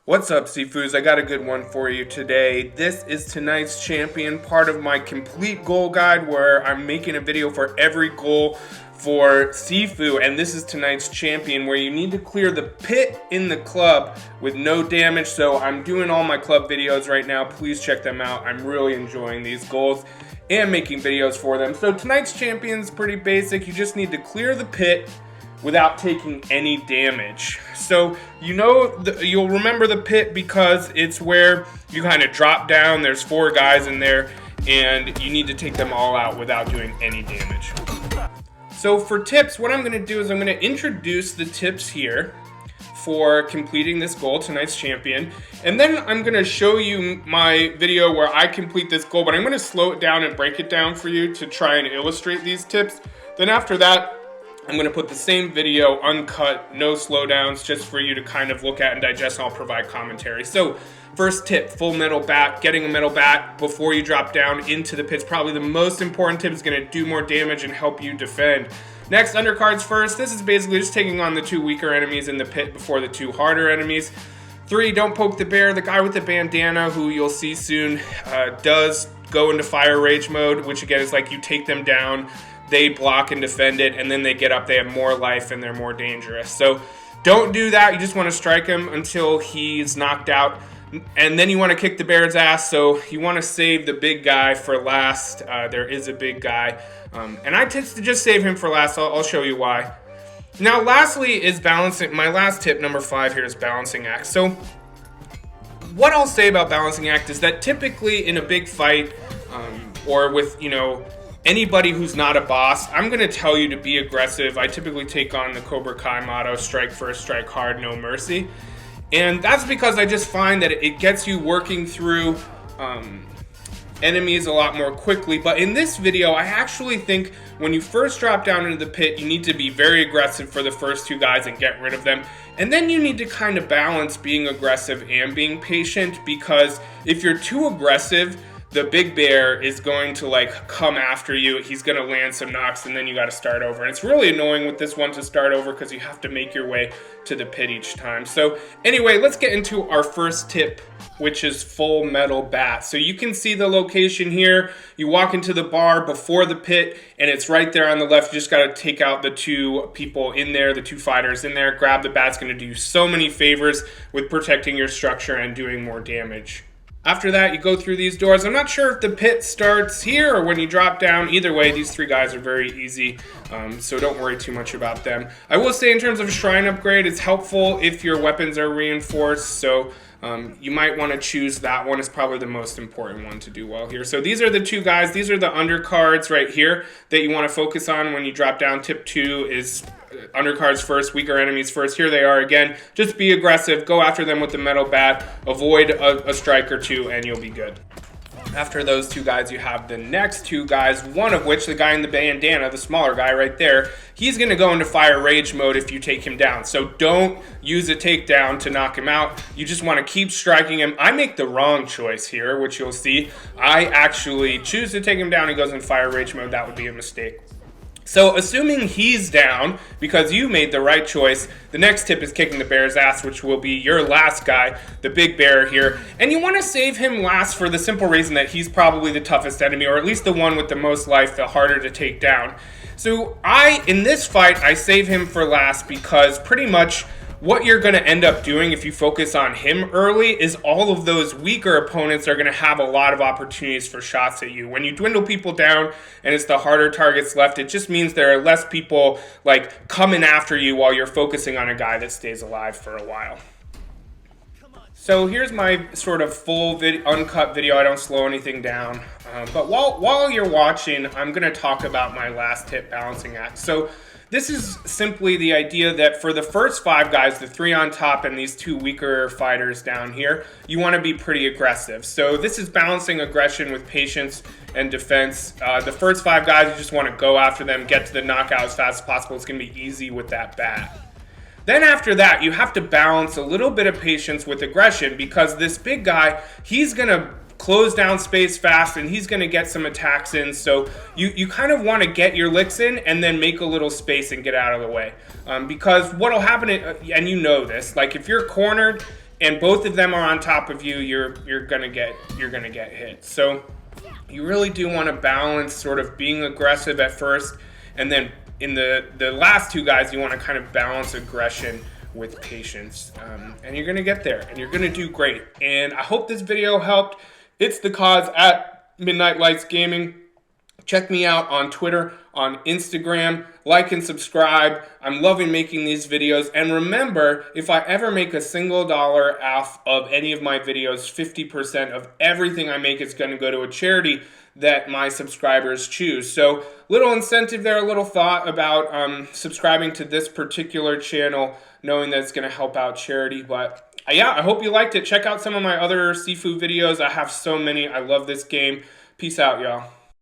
What's up, Sifus? I got a good one for you today. This is tonight's champion, part of my complete goal guide where I'm making a video for every goal for Sifu, and this is tonight's champion where you need to clear the pit in the club with no damage. So I'm doing all my club videos right now. Please check them out. I'm really enjoying these goals and making videos for them. So tonight's champion is pretty basic. You just need to clear the pit without taking any damage. So you'll remember the pit because it's where you kind of drop down. There's 4 guys in there and you need to take them all out without doing any damage. So for tips, what I'm going to do is I'm going to introduce the tips here for completing this goal, tonight's champion, and then I'm going to show you my video where I complete this goal, but I'm going to slow it down and break it down for you to try and illustrate these tips. Then after that, I'm going to put the same video, uncut, no slowdowns, just for you to kind of look at and digest, and I'll provide commentary. So, first tip, full metal bat. Getting a metal bat before you drop down into the pit's probably the most important tip. It's going to do more damage and help you defend. Next, undercards first. This is basically just taking on the 2 weaker enemies in the pit before the 2 harder enemies. 3, don't poke the bear. The guy with the bandana, who you'll see soon, does go into fire rage mode, which again is like you take them down, they block and defend it, and then they get up, they have more life, and they're more dangerous. So don't do that. You just want to strike him until he's knocked out, and then you want to kick the bear's ass. So you want to save the big guy for last. There is a big guy, and I tend to just save him for last. I'll show you why. Now lastly is balancing. My last tip, number 5 here, is balancing act. So what I'll say about balancing act is that typically in a big fight, or with, anybody who's not a boss, I'm going to tell you to be aggressive. I typically take on the Cobra Kai motto, strike first, strike hard, no mercy. And that's because I just find that it gets you working through enemies a lot more quickly. But in this video, I actually think when you first drop down into the pit, you need to be very aggressive for the first 2 guys and get rid of them. And then you need to kind of balance being aggressive and being patient, because if you're too aggressive, the big bear is going to come after you. He's going to land some knocks, and then you got to start over. And it's really annoying with this one to start over because you have to make your way to the pit each time. So anyway, let's get into our first tip, which is full metal bat. So you can see the location here. You walk into the bar before the pit, and it's right there on the left. You just got to take out the 2 people in there, the 2 fighters in there. Grab the bat. It's going to do you so many favors with protecting your structure and doing more damage. After that, you go through these doors. I'm not sure if the pit starts here or when you drop down. Either way, these 3 guys are very easy, so don't worry too much about them. I will say in terms of shrine upgrade, it's helpful if your weapons are reinforced, so you might want to choose that one. It's probably the most important one to do well here. So these are the 2 guys. These are the undercards right here that you want to focus on when you drop down. Tip 2 is undercards first, weaker enemies first. Here they are again. Just be aggressive, go after them with the metal bat, avoid a strike or 2, and you'll be good. After those 2 guys, you have the next 2 guys, one of which, the guy in the bandana, the smaller guy right there, he's going to go into fire rage mode if you take him down. So don't use a takedown to knock him out. You just want to keep striking him. I make the wrong choice here, which you'll see. I actually choose to take him down. He goes in fire rage mode. That would be a mistake. So assuming he's down because you made the right choice, the next tip is kicking the bear's ass, which will be your last guy, the big bear here. And you want to save him last for the simple reason that he's probably the toughest enemy, or at least the one with the most life, the harder to take down. So in this fight, I save him for last because pretty much what you're going to end up doing if you focus on him early is all of those weaker opponents are going to have a lot of opportunities for shots at you. When you dwindle people down and it's the harder targets left, it just means there are less people coming after you while you're focusing on a guy that stays alive for a while. So here's my sort of full uncut video. I don't slow anything down. But while you're watching, I'm going to talk about my last tip, balancing act. So this is simply the idea that for the first 5 guys, the 3 on top and these 2 weaker fighters down here, you want to be pretty aggressive. So this is balancing aggression with patience and defense. The first 5 guys, you just want to go after them, get to the knockout as fast as possible. It's going to be easy with that bat. Then after that, you have to balance a little bit of patience with aggression, because this big guy, he's going to close down space fast, and he's going to get some attacks in. So you kind of want to get your licks in and then make a little space and get out of the way. Because what will happen, and you know this, like if you're cornered and both of them are on top of you, you're gonna get hit. So you really do want to balance sort of being aggressive at first, and then in the last two guys, you want to kind of balance aggression with patience, and you're gonna get there, and you're gonna do great. And I hope this video helped. It's the cause at Midnight Lights Gaming. Check me out on Twitter, on Instagram, like and subscribe. I'm loving making these videos. And remember, if I ever make a single dollar off of any of my videos, 50% of everything I make is going to go to a charity that my subscribers choose. So little incentive there, a little thought about subscribing to this particular channel, knowing that it's going to help out charity. But yeah, I hope you liked it. Check out some of my other Sifu videos. I have so many. I love this game. Peace out, y'all.